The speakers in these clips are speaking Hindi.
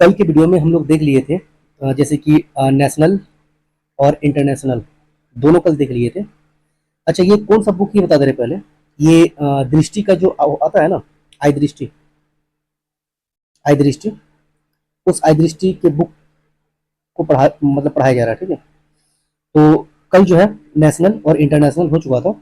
कल के वीडियो में हम लोग देख लिए थे जैसे कि नेशनल और इंटरनेशनल दोनों कल देख लिए थे। अच्छा, ये कौन सा बुक ये बता दे रहे पहले। ये दृष्टि का जो आता है ना, आई दृष्टि, आई दृष्टि, उस आई दृष्टि के बुक को पढ़ाया जा रहा है। ठीक है, तो कल जो है नेशनल और इंटरनेशनल हो चुका था।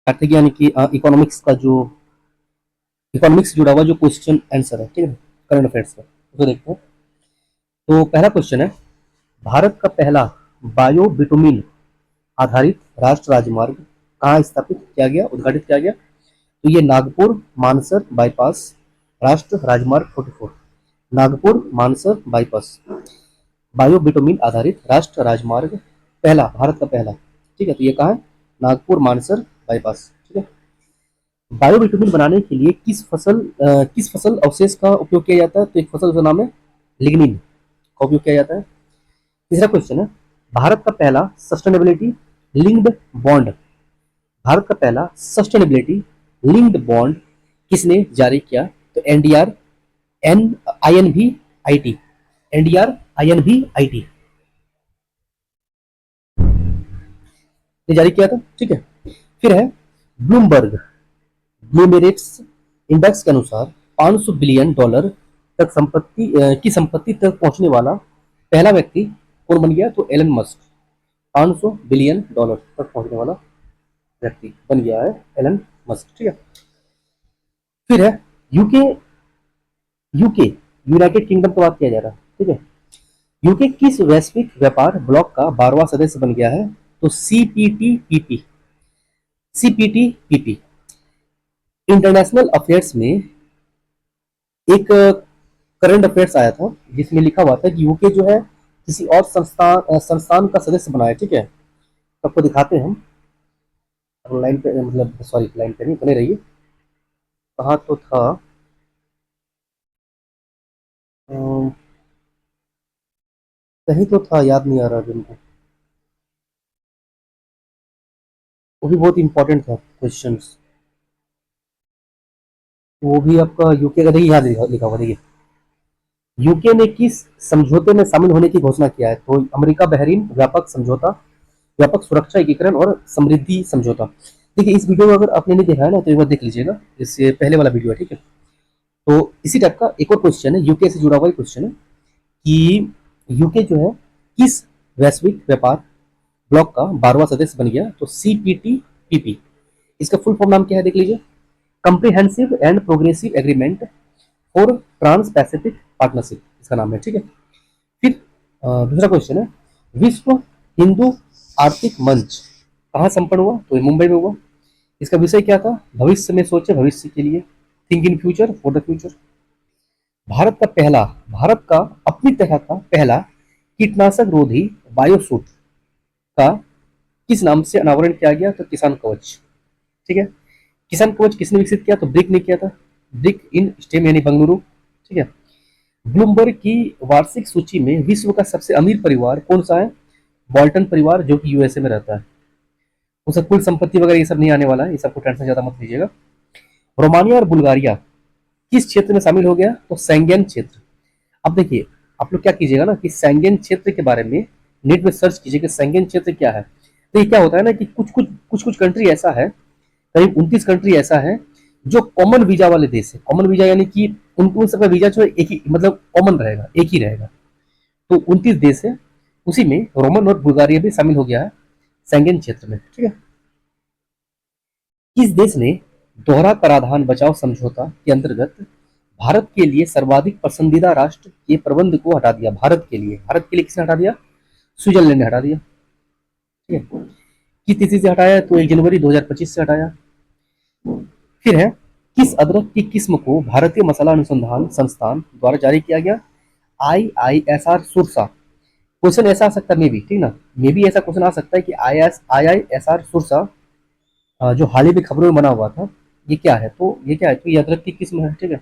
आर्थिक यानी कि इकोनॉमिक्स का जो इकोनॉमिक्स से जुड़ा हुआ जो क्वेश्चन आंसर है, ठीक है, करंट अफेयर्स का, उसको देखते हैं। तो पहला क्वेश्चन है, भारत का पहला बायो बिटुमिन आधारित राष्ट्र राजमार्ग कहाँ स्थापित किया गया, उद्घाटित किया गया। तो ये नागपुर मानसर बाईपास राष्ट्र राजमार्ग 44, Nagpur Mansar bypass bio bitumen आधारित राष्ट्र राजमार्ग पहला, भारत का पहला। ठीक है, तो ये कहाँ है, नागपुर मानसर बाईपास। ठीक है, बायो बिटुमिन बनाने के लिए किस फसल अवशेष का उपयोग किया जाता है। तो एक फसल का नाम है लिग्निन का उपयोग किया जाता है। तीसरा क्वेश्चन है, भारत का पहला सस्टेनेबिलिटी लिंक्ड बॉन्ड, भारत का पहला सस्टेनेबिलिटी लिंक्ड बॉन्ड किसने जारी किया। तो एनडीआर एन आई एन भी I T, NDR I N भी आई टी ने जारी किया था। ठीक है, फिर है ब्लूमबर्ग ब्लूमेरिट्स इंडेक्स के अनुसार 500 बिलियन डॉलर तक की संपत्ति तक पहुंचने वाला पहला व्यक्ति कौन बन गया। तो एलन मस्क, 500 बिलियन डॉलर तक पहुंचने वाला व्यक्ति बन गया है एलन मस्क। ठीक है, फिर है यूके यूके यूनाइटेड किंगडम की बात किया जा रहा है। ठीक है, यूके किस वैश्विक व्यापार ब्लॉक का 12वां सदस्य बन गया है। तो सीपीटीपीपी, सीपीटीपीपी इंटरनेशनल अफेयर्स में एक करंट अफेयर्स आया था जिसमें लिखा हुआ था कि यूके जो है किसी और संस्थान का सदस्य बना है। ठीक है, आपको दिखाते हैं हम, लाइन पे, मतलब सॉरी लाइन पे नहीं, बने रहिए। कहाँ तो था, अम, कहीं तो था, याद नहीं आ रहा अभी मुझे। वो भी बहुत इंपॉर्टेंट था क्वेश्चन, वो भी आपका यूके का, देखिए यहाँ लिखा हुआ, देखिए यूके ने किस समझौते में शामिल होने की घोषणा किया है। तो अमेरिका बहरीन व्यापक समझौता, व्यापक सुरक्षा एकीकरण और समृद्धि समझौता। देखिए इस वीडियो को अगर आपने नहीं देखा है ना तो एक बार देख लीजिएगा, इससे पहले वाला वीडियो है। ठीक है, तो इसी टाइप का एक और क्वेश्चन है, यूके से जुड़ा हुआ क्वेश्चन है कि यूके जो है किस वैश्विक व्यापार ब्लॉक का 12वां सदस्य बन गया। तो सीपीटीपीपी, इसका फुल फॉर्म नाम क्या है देख लीजिए, comprehensive and progressive agreement for trans Pacific partnership, इसका नाम है। ठीक है, फिर दूसरा क्वेश्चन है, विश्व हिंदू आर्थिक मंच कहाँ संपन्न हुआ। तो ये मुंबई में हुआ। इसका विषय क्या था, भविष्य में सोचे भविष्य के लिए, think in future for the future. Bharat का अपनी तरह का पहला कीटनाशक रोधी बायोसूट का किस नाम से अनावरण किया गया। तो किसान कवच। ठीक है, किसान कवच किसने विकसित किया। तो ब्रिक ने किया था, ब्रिक इन स्टेम यानी बंगलुरु। ठीक है, ब्लूमबर्ग की वार्षिक सूची में विश्व का सबसे अमीर परिवार कौन सा है। बॉल्टन परिवार, जो कि यूएसए में रहता है। उसे कुल संपत्ति वगैरह ये सब नहीं आने वाला है, ये सबको टेंशन ज्यादा मत लीजिएगा। रोमानिया और बुल्गारिया किस क्षेत्र में शामिल हो गया। तो सेंगेन क्षेत्र। अब देखिए आप लोग क्या कीजिएगा ना कि सेंगेन क्षेत्र के बारे में नेट में सर्च कीजिए कि सेंगेन क्षेत्र क्या है। तो ये क्या होता है ना कि कुछ कंट्री ऐसा है, करीब 29 कंट्री ऐसा है जो कॉमन वीजा वाले देश है। कॉमन वीजा यानी कि उन सबका वीजा जो है एक ही, मतलब कॉमन रहेगा, एक ही रहेगा। तो 29 देश है, उसी में रोमन और बुल्गारिया भी शामिल हो गया है सेंगेन क्षेत्र में। ठीक है, किस देश ने दोहरा कराधान बचाव समझौता के अंतर्गत भारत के लिए सर्वाधिक पसंदीदा राष्ट्र के प्रबंध को हटा दिया। भारत के लिए किसने हटा दिया। स्विट्जरलैंड ने हटा दिया। ठीक है, किस तिथि से हटाया। तो 1 जनवरी 2025 से हटाया। फिर है, किस अदरक की किस्म को भारतीय मसाला अनुसंधान संस्थान द्वारा जारी किया गया। IISR सुरसा। क्वेश्चन ऐसा आ सकता है मे बी, ठीक ना, मे बी ऐसा क्वेश्चन आ सकता है कि IISR सुरसा जो हाल ही में खबरों में बना हुआ था, ये क्या है। तो ये क्या है, तो ये अदरक की किस्म है। ठीक है,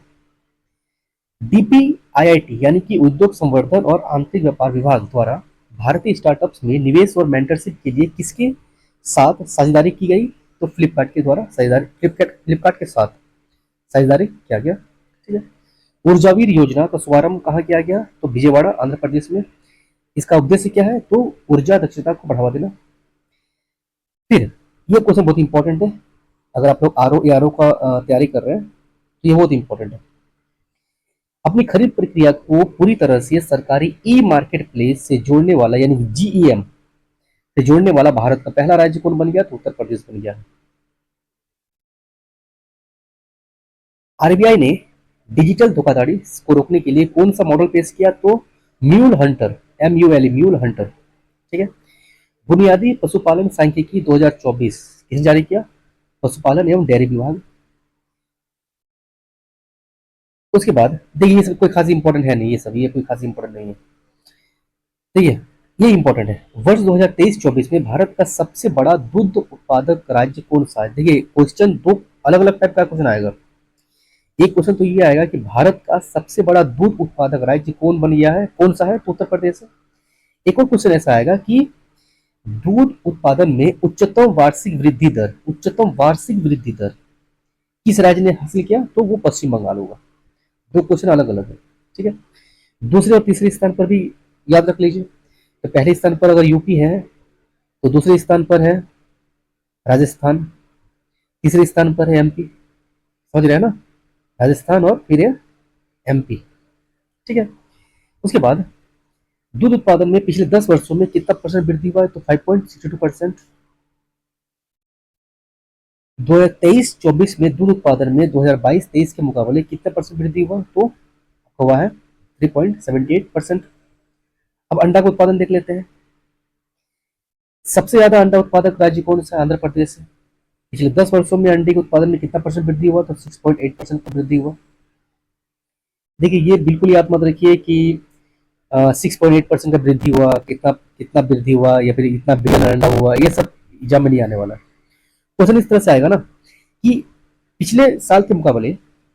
डीपीआईआईटी यानी कि उद्योग संवर्धन और आंतरिक व्यापार विभाग द्वारा भारतीय स्टार्टअप्स में निवेश और मेंटरशिप के लिए किसके साथ साझेदारी की गई? तो फ्लिपकार्ट के द्वारा साझेदारी, फ्लिपकार्ट के साथ साझेदारी किया गया। ठीक है। ऊर्जावीर योजना का शुभारंभ कहाँ किया गया? तो विजयवाड़ा, आंध्र प्रदेश में। इसका उद्देश्य क्या है? तो ऊर्जा दक्षता को बढ़ावा देना। फिर ये क्वेश्चन बहुत इंपॉर्टेंट है, अगर आप लोग R O A R O का तैयारी कर रहे हैं तो ये बहुत इंपॉर्टेंट है। अपनी खरीद प्रक्रिया को पूरी तरह से सरकारी ई मार्केट प्लेस से जोड़ने वाला यानी जीईएम से जोड़ने वाला भारत का पहला राज्य कौन बन गया? तो उत्तर प्रदेश बन गया। आरबीआई ने डिजिटल धोखाधड़ी को रोकने के लिए कौन सा मॉडल पेश किया? तो mule Hunter, MULE, mule Hunter. ठीक है। बुनियादी पशुपालन सांख्यिकी 2024 किसने जारी किया? पशुपालन एवं डेयरी विभाग। उसके बाद देखिए, ये सब कोई खास इंपॉर्टेंट है नहीं, ये कोई खास इंपॉर्टेंट नहीं है। ठीक है, ये इंपॉर्टेंट है। वर्ष 2023-24 में भारत का सबसे बड़ा दूध उत्पादक राज्य कौन सा है? देखिए, क्वेश्चन दो अलग अलग टाइप का क्वेश्चन आएगा। एक क्वेश्चन तो ये आएगा कि भारत का सबसे बड़ा दूध उत्पादक राज्य कौन बन गया है, कौन सा है? तो उत्तर प्रदेश है। एक और क्वेश्चन ऐसा आएगा कि दूध उत्पादन में उच्चतम वार्षिक वृद्धि दर किस राज्य ने हासिल किया? तो वो पश्चिम बंगाल होगा। दो क्वेश्चन अलग अलग है। ठीक है। दूसरे और तीसरे स्थान पर भी याद रख लीजिए। तो पहले स्थान पर अगर यूपी है, तो दूसरे स्थान पर है राजस्थान, तीसरे स्थान पर है एमपी। समझ रहे हैं ना? राजस्थान और फिर है एमपी। ठीक है। उसके बाद दूध उत्पादन में पिछले 10 वर्षों में कितना परसेंट वृद्धि हुआ है? तो 5.62%। 2023-24 में दूध उत्पादन में 2022-23 के मुकाबले कितना परसेंट वृद्धि हुआ? तो हुआ है 3.78%। अब अंडा का उत्पादन देख लेते हैं। सबसे ज्यादा अंडा उत्पादक राज्य कौन सा? आंध्र प्रदेश है। पिछले 10 वर्षों में अंडे के उत्पादन में कितना परसेंट वृद्धि हुआ? तो 6.8% का वृद्धि हुआ। देखिए, ये बिल्कुल याद मत रखिए कि 6.8% का वृद्धि हुआ, कितना कितना वृद्धि हुआ या फिर इतना बिलियन अंडा हुआ, ये सब एग्जाम में नहीं आने वाला। क्वेश्चन इस तरह से आएगा ना कि पिछले साल के मुकाबले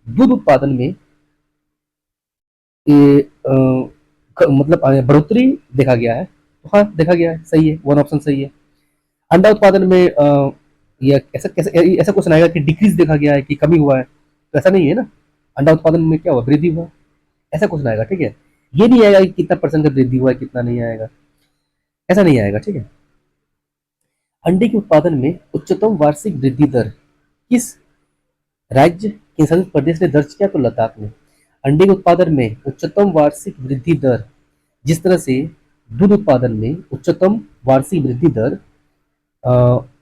दूध उत्पादन में ये, मतलब बढ़ोतरी देखा गया है। तो हाँ, देखा गया है, सही है, वन ऑप्शन सही है। अंडा उत्पादन में ये ऐसा कैसे ऐसा क्वेश्चन आएगा कि डिक्रीज देखा गया है कि कमी हुआ है? तो ऐसा नहीं है ना। अंडा उत्पादन में क्या हुआ? वृद्धि हुआ। ऐसा क्वेश्चन आएगा। ठीक है। ये नहीं आएगा कि कितना परसेंट का वृद्धि हुआ है, कितना नहीं आएगा, ऐसा नहीं आएगा। ठीक है। अंडे के उत्पादन में उच्चतम वार्षिक वृद्धि दर किस राज्य के संसद प्रदेश ने दर्ज किया? तो लद्दाख ने। अंडे के उत्पादन में उच्चतम वार्षिक वृद्धि दर, जिस तरह से दूध उत्पादन में उच्चतम वार्षिक वृद्धि दर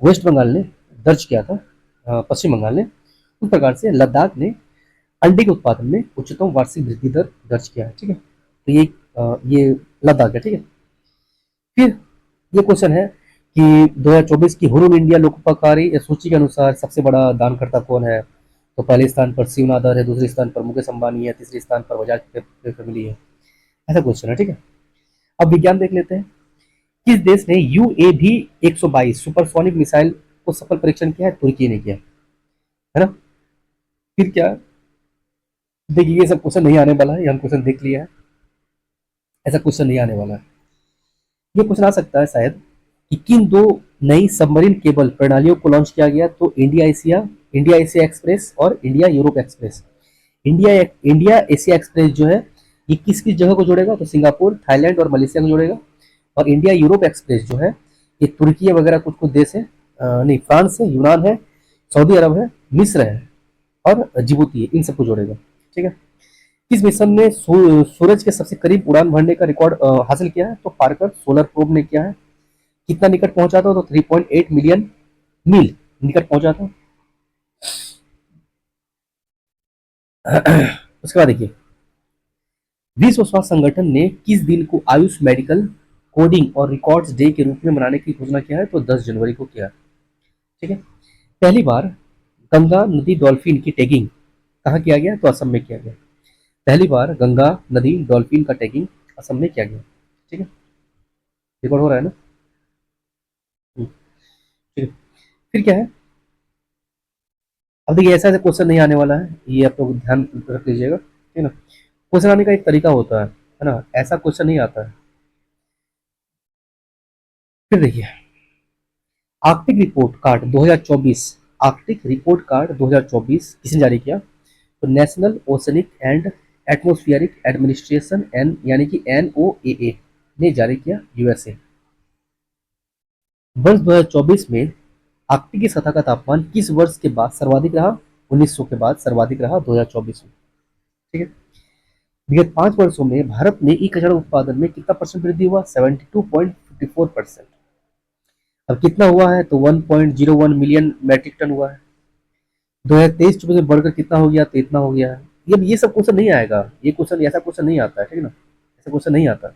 वेस्ट बंगाल ने दर्ज किया था, पश्चिम बंगाल ने, उस प्रकार से लद्दाख ने अंडे के उत्पादन में उच्चतम वार्षिक वृद्धि दर दर्ज किया है। ठीक है। तो ये लद्दाख है। ठीक है। फिर ये क्वेश्चन है कि 2024 की हुरुन इंडिया लोकोपकारी सूची के अनुसार सबसे बड़ा दानकर्ता कौन है? तो पहले स्थान पर शिव नादर है, दूसरे स्थान पर मुकेश अंबानी है, तीसरे स्थान पर बजाज फैमिली है। ऐसा क्वेश्चन है। ठीक है। अब विज्ञान देख लेते हैं। किस देश ने UAV 122 सुपरसोनिक मिसाइल को सफल परीक्षण किया है? तुर्की ने किया है ना। फिर क्या? देखिए, ये सब क्वेश्चन नहीं आने वाला है, ये हम क्वेश्चन देख लिया है, ऐसा क्वेश्चन नहीं आने वाला है। ये क्वेश्चन आ सकता है शायद कि किन दो नई सबमरीन केबल प्रणालियों को लॉन्च किया गया? तो इंडिया एशिया एक्सप्रेस और India Europe express. India Asia express जो है, ये किस किस जगह को जोड़ेगा? तो सिंगापुर, थाईलैंड और मलेशिया को जोड़ेगा। और इंडिया यूरोप एक्सप्रेस जो है, ये तुर्की वगैरह कुछ कुछ देश है, नहीं, फ्रांस है, यूनान है, सऊदी अरब है, मिस्र है और जिबूती है, इन सबको जोड़ेगा। ठीक है। किस मिशन ने सूरज के सबसे करीब उड़ान भरने का रिकॉर्ड हासिल किया है? तो पार्कर सोलर प्रोब ने किया है। कितना निकट पहुंचा था? तो 3.8 मिलियन मील निकट पहुंचा था। उसके बाद देखिए, विश्व स्वास्थ्य संगठन ने किस दिन को आयुष मेडिकल कोडिंग और रिकॉर्ड्स डे के रूप में मनाने की घोषणा किया है? तो 10 जनवरी को किया। ठीक है। पहली बार गंगा नदी डॉल्फिन की टैगिंग कहाँ किया गया? तो असम में किया गया। पहली बार गंगा नदी डॉल्फिन का टैगिंग असम में किया गया। ठीक है। रिकॉर्ड हो रहा है ना? ठीक है। फिर क्या है? अब देखिए, ऐसा ऐसा क्वेश्चन नहीं आने वाला है, ये आप लोग ध्यान रख लीजिएगा। ठीक है ना। क्वेश्चन आने का एक तरीका होता है ना, ऐसा क्वेश्चन नहीं आता है। फिर देखिए, Arctic report card 2024, Arctic report card 2024 किसने जारी किया? तो national oceanic and atmospheric administration N यानी कि NOAA ने जारी किया, यूएसए। वर्ष 2024 में आर्कटिक की सतह का तापमान किस वर्ष के बाद सर्वाधिक रहा? 1900 के बाद सर्वाधिक रहा 2024 में। ठीक है। विगत 5 वर्षों में भारत में ई कचरा उत्पादन में कितना परसेंट वृद्धि हुआ? 72.54%। अब कितना हुआ है? तो 1.01 मिलियन मैट्रिक टन हुआ है। 2023-24 में बढ़कर कितना हो गया? तो इतना हो गया है। ये सब क्वेश्चन नहीं आएगा, ये क्वेश्चन ऐसा क्वेश्चन नहीं आता है, ठीक है ना, ऐसा क्वेश्चन नहीं आता।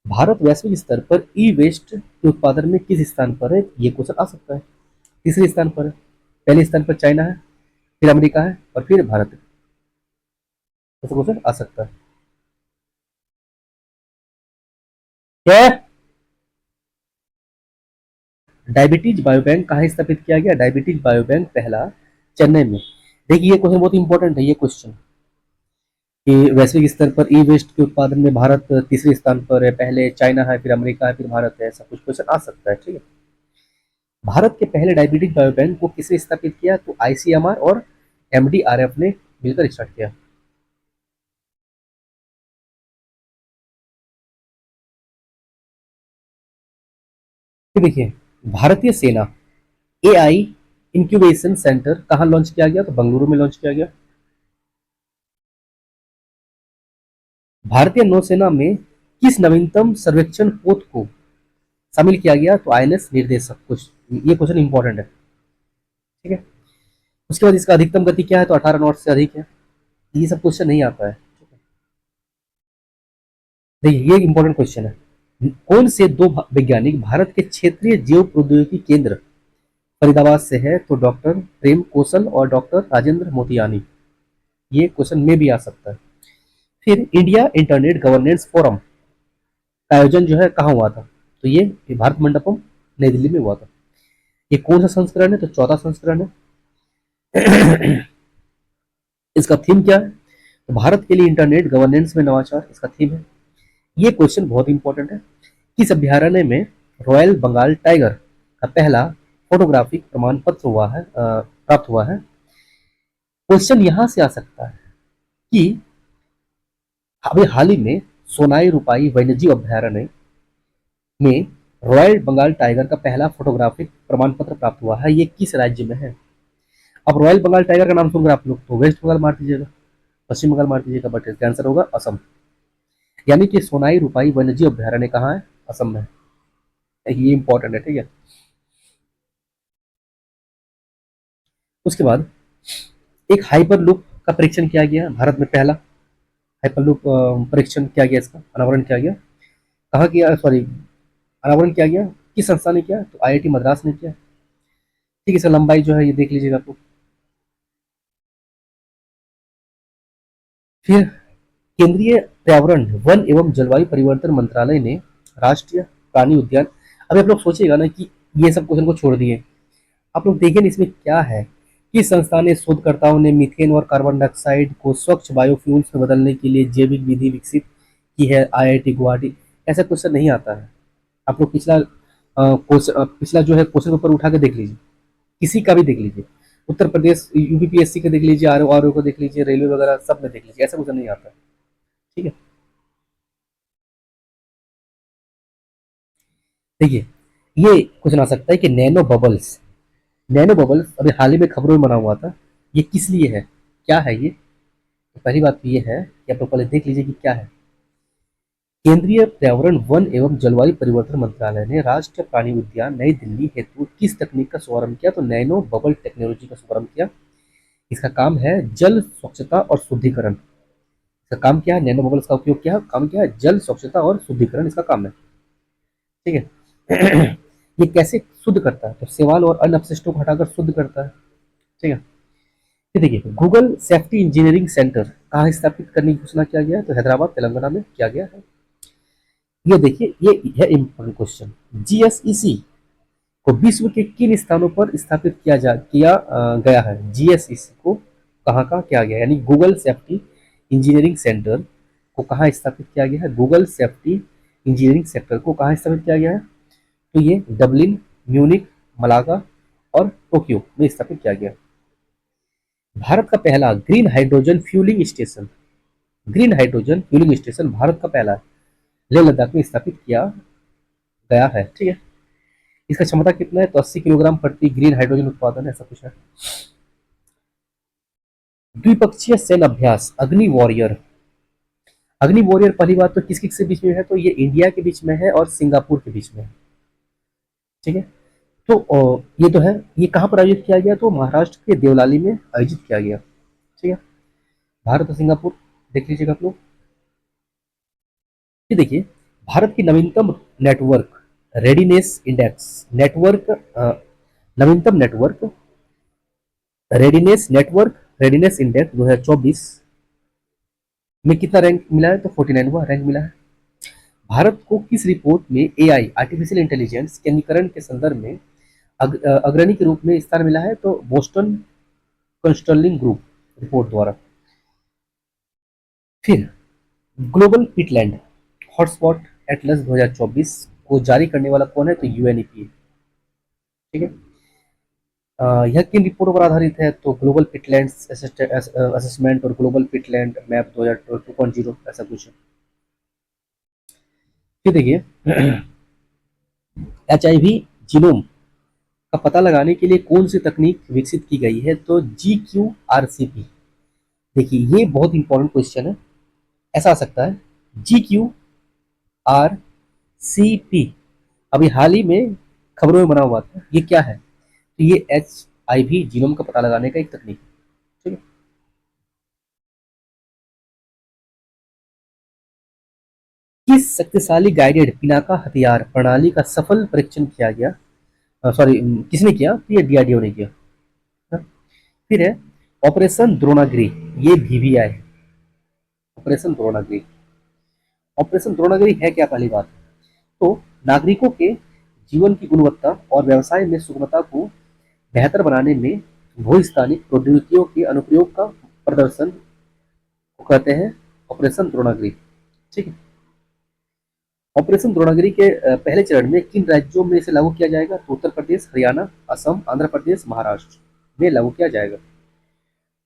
भारत वैश्विक स्तर पर ई वेस्ट के उत्पादन में किस स्थान पर है? ये क्वेश्चन आ सकता है। तीसरे स्थान पर है। पहले स्थान पर चाइना है, फिर अमेरिका है और फिर भारत है। ऐसा क्वेश्चन आ सकता है। क्या? डायबिटीज बायोबैंक कहाँ स्थापित किया गया? डायबिटीज बायोबैंक पहला चेन्नई में। देखिए, ये क्वेश्चन बहुत इंपॉर्टेंट है, ये क्वेश्चन कि वैश्विक स्तर पर ई वेस्ट के उत्पादन में भारत तीसरे स्थान पर है, पहले चाइना है, फिर अमेरिका है, फिर भारत है, ऐसा कुछ क्वेश्चन आ सकता है, ठीक है। भारत के पहले डायबिटीज बायोबैंक को किसने स्थापित किया? तो ICMR और MDRF ने मिलकर स्टार्ट किया। फिर देखिए, भारतीय सेना AI इंक्यूबेशन सेंटर कहाँ लॉन्च किया गया? तो बेंगलुरु में लॉन्च किया गया। भारतीय नौसेना में किस नवीनतम सर्वेक्षण पोत को शामिल किया गया? तो INS निर्देशक। कुछ ये क्वेश्चन इंपॉर्टेंट है, ठीक है। उसके बाद इसका अधिकतम गति क्या है? तो 18 नॉट से अधिक है। ये सब क्वेश्चन नहीं आता है। देखिए, ये इंपॉर्टेंट क्वेश्चन है। कौन से दो वैज्ञानिक भारत के क्षेत्रीय जैव प्रौद्योगिकी केंद्र फरीदाबाद से है? तो डॉक्टर प्रेम कौशल और डॉक्टर राजेंद्र मोतियानी। ये क्वेश्चन में भी आ सकता है। फिर इंडिया इंटरनेट गवर्नेंस फोरम का आयोजन जो है कहाँ हुआ था? तो ये भारत मंडपम नई दिल्ली में हुआ था। ये कौन सा संस्करण है? तो चौथा संस्करण है। इसका थीम क्या है? तो भारत के लिए इंटरनेट गवर्नेंस में नवाचार, इसका थीम है। ये क्वेश्चन बहुत इंपॉर्टेंट है। किस अभ्यारण्य में रॉयल बंगाल टाइगर का पहला फोटोग्राफिक प्रमाण पत्र प्राप्त हुआ है? क्वेश्चन यहां से आ सकता है कि अभी हाल ही में सोनाई रूपाई वन्यजीव अभ्यारण्य में रॉयल बंगाल टाइगर का पहला फोटोग्राफिक प्रमाण पत्र प्राप्त हुआ है, ये किस राज्य में है? अब रॉयल बंगाल टाइगर का नाम सुनकर आप लोग तो वेस्ट बंगाल मार दीजिएगा, पश्चिम बंगाल मार दीजिएगा, बट इसका आंसर होगा असम। यानी कि सोनाई रूपाई वन्यजीव अभ्यारण्य कहाँ है? असम में। ये इंपॉर्टेंट है, ठीक है। उसके बाद एक हाइपर लूप का परीक्षण किया गया भारत में, पहला हाइपर लूप परीक्षण किया गया, इसका अनावरण किया गया। कहाँ किया? सॉरी, अनावरण किया गया किस संस्था ने किया? तो IIT मद्रास ने किया। ठीक है, इसका लंबाई जो है ये देख लीजिएगा आपको। फिर केंद्रीय पर्यावरण वन एवं जलवायु परिवर्तन मंत्रालय ने राष्ट्रीय प्राणी उद्यान, अभी आप लोग सोचिएगा ना कि ये सब क्वेश्चन को छोड़ दिए, आप लोग देखें इसमें क्या है। किस संस्था ने शोधकर्ताओं ने मीथेन और कार्बन डाइऑक्साइड को स्वच्छ बायोफ्यूल्स में बदलने के लिए जैविक विधि विकसित की है? IIT गुवाहाटी। ऐसा क्वेश्चन नहीं आता है। आप लोग पिछला जो है क्वेश्चन पेपर उठा के देख लीजिए, किसी का भी देख लीजिए, उत्तर प्रदेश UPPSC का देख लीजिए, RO का देख लीजिए, रेलवे वगैरह सब में देख लीजिए, ऐसा क्वेश्चन नहीं आता है, ठीक है। देखिए, ये क्वेश्चन आ सकता है कि नैनो बबल्स अभी हाल ही में खबरों में बना हुआ था, ये किस लिए है, क्या है ये? तो पहली बात तो ये है कि आप लोग पहले देख लीजिए कि क्या है। केंद्रीय पर्यावरण वन एवं जलवायु परिवर्तन मंत्रालय ने राष्ट्रीय प्राणी उद्यान नई दिल्ली हेतु किस तकनीक का शुभारंभ किया? तो नैनो बबल टेक्नोलॉजी का शुभारंभ किया। इसका काम है जल स्वच्छता और शुद्धिकरण। इसका काम क्या है? नैनो बबल्स का उपयोग क्या है, काम क्या है? जल स्वच्छता और शुद्धिकरण इसका काम है, ठीक है। ये कैसे शुद्ध करता है? तो शैवाल और अन्य अपशिष्टों को हटाकर शुद्ध करता है, ठीक है। ये देखिए, गूगल सेफ्टी इंजीनियरिंग सेंटर कहाँ स्थापित करने की घोषणा किया गया है? तो हैदराबाद तेलंगाना में किया गया है। ये देखिए, ये है इंपॉर्टेंट क्वेश्चन। GSEC को विश्व के किन स्थानों पर स्थापित किया गया है? GSEC को कहाँ का किया गया, यानी गूगल सेफ्टी इंजीनियरिंग सेंटर को कहाँ स्थापित किया गया है? गूगल सेफ्टी इंजीनियरिंग सेक्टर को कहाँ स्थापित किया गया है? तो ये डबलिन, म्यूनिक, मलागा और टोक्यो में स्थापित किया गया। भारत का पहला green hydrogen fuelling station, green hydrogen fuelling station Bharat का पहला लेह लद्दाख में स्थापित किया गया है। ठीक है, इसका क्षमता कितना है? तो 80 किलोग्राम प्रति ग्रीन हाइड्रोजन उत्पादन, ऐसा कुछ है। द्विपक्षीय सैन्य अभ्यास अग्नि वॉरियर, अग्नि वॉरियर पहली बात तो किस किस के बीच में है? तो ये इंडिया के बीच में है और सिंगापुर के बीच में है। ठीक है, तो ये तो है, ये कहाँ पर आयोजित किया गया? तो महाराष्ट्र के देवलाली में आयोजित किया गया। ठीक है, भारत और सिंगापुर देख लीजिएगा आप लोग। ये देखिए, भारत की नवीनतम नेटवर्क रेडीनेस इंडेक्स, नवीनतम नेटवर्क रेडीनेस इंडेक्स 2024 में कितना रैंक मिला है? तो 49वां रैंक मिला है। भारत को किस रिपोर्ट में एआई आर्टिफिशियल इंटेलिजेंस के अनुकरण के संदर्भ में अग्रणी के रूप में स्थान मिला है? तो बोस्टन कंसल्टिंग ग्रुप रिपोर्ट द्वारा। फिर ग्लोबल पिटलैंड हॉटस्पॉट एटलस 2024 को जारी करने वाला कौन है? तो यूएनईपी। ठीक है, यह किन रिपोर्टों पर आधारित है? तो ग्लोबल पिटलैंड असेसमेंट और ग्लोबल पिटलैंड मैप 2022.0 ऐसा कुछ है। फिर देखिए, HIV जीनोम का पता लगाने के लिए कौन सी तकनीक विकसित की गई है? तो GQRCP। देखिए, ये बहुत इंपॉर्टेंट क्वेश्चन है, ऐसा आ सकता है GQRCP अभी हाल ही में खबरों में बना हुआ था, ये क्या है? तो ये HIV जीनोम का पता लगाने का एक तकनीक है। ठीक है, किस शक्तिशाली गाइडेड पिनाका हथियार प्रणाली का सफल परीक्षण किया गया? सॉरी, किसने किया? तो ये DRDO ने किया। हाँ? फिर है ऑपरेशन द्रोणागिरी, ये VVI है। ऑपरेशन द्रोणागिरी, ऑपरेशन द्रोणागिरी है क्या? पहली बात तो नागरिकों के जीवन की गुणवत्ता और व्यवसाय में सुगमता को बेहतर बनाने में भूस्थानिक प्रौद्योगिकियों के अनुप्रयोग का प्रदर्शन को कहते हैं ऑपरेशन द्रोणागिरी। ठीक है, ऑपरेशन द्रोणागिरी के पहले चरण में किन राज्यों में इसे लागू किया जाएगा? तो उत्तर प्रदेश, हरियाणा, असम, आंध्र प्रदेश, महाराष्ट्र में लागू किया जाएगा।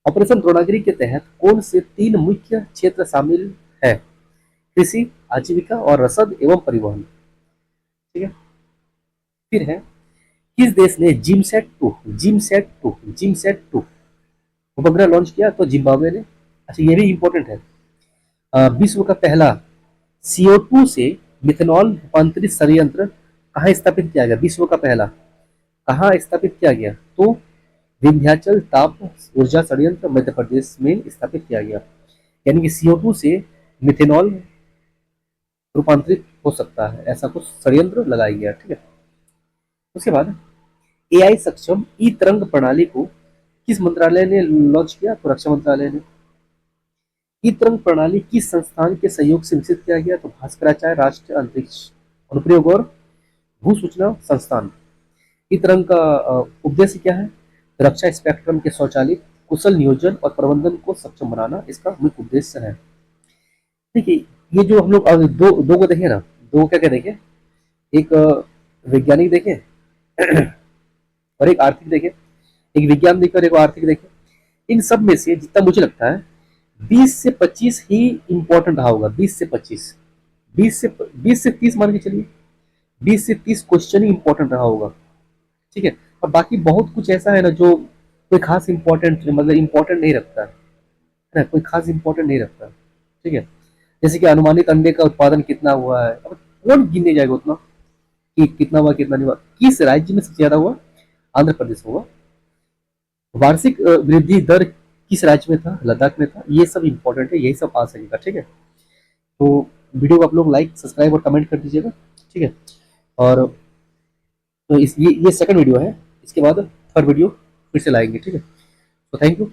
ऑपरेशन द्रोणागिरी के तहत कौन से 3 मुख्य क्षेत्र शामिल है? कृषि, आजीविका और रसद एवं परिवहन। ठीक है, फिर है किस देश ने जिमसेट टू उपग्रह लॉन्च किया? तो जिम्बाब्वे ने। अच्छा, ये भी इंपॉर्टेंट है, विश्व का पहला CO2 से मिथेनॉल रूपांतरित संयंत्र कहाँ स्थापित किया गया? विश्व का पहला कहाँ स्थापित किया गया? तो विंध्याचल ताप ऊर्जा संयंत्र मध्य प्रदेश में स्थापित किया गया। यानी कि CO2 से मिथेनॉल रूपांतरित हो सकता है, ऐसा कुछ संयंत्र लगाया गया। ठीक है, उसके बाद AI सक्षम ई तरंग प्रणाली को किस मंत्रालय ने लॉन्च किया? तो रक्षा मंत्रालय ने। ई तरंग प्रणाली किस संस्थान के सहयोग से विकसित किया गया? तो भास्कराचार्य राष्ट्रीय अंतरिक्ष अनुप्रयोग और भू सूचना संस्थान। ई तरंग का उद्देश्य क्या है? रक्षा स्पेक्ट्रम के स्वचालित कुशल नियोजन और प्रबंधन को सक्षम बनाना इसका मुख्य उद्देश्य है। देखिए, ये जो हम लोग दो दो को देखे ना, दो क्या क्या देखे? एक वैज्ञानिक देखे और एक आर्थिक देखे, एक विज्ञान देखे और एक आर्थिक देखे। इन सब में से जितना मुझे लगता है 20 से 25 ही इंपॉर्टेंट रहा होगा। 20 से 30 मान के चलिए, 20 से 30 क्वेश्चन ही इंपॉर्टेंट रहा होगा। ठीक है, और बाकी बहुत कुछ ऐसा है ना जो कोई खास इंपॉर्टेंट मतलब इंपॉर्टेंट नहीं रखता है ना, कोई खास इंपॉर्टेंट नहीं रखता। ठीक है, जैसे कि अनुमानित अंडे का उत्पादन कितना हुआ है, अब कौन गिनने जाएगा उतना कि कितना हुआ कितना नहीं हुआ? किस राज्य में सबसे ज्यादा हुआ? आंध्र प्रदेश में हुआ। वार्षिक वृद्धि दर किस राज्य में था? लद्दाख में था। ये सब इंपॉर्टेंट है, यही सब आ सकेगा। ठीक है, तो वीडियो को आप लोग लाइक, सब्सक्राइब और कमेंट कर दीजिएगा। ठीक है, और तो ये सेकंड वीडियो है, इसके बाद थर्ड वीडियो फिर से लाएंगे। ठीक है, तो थैंक यू।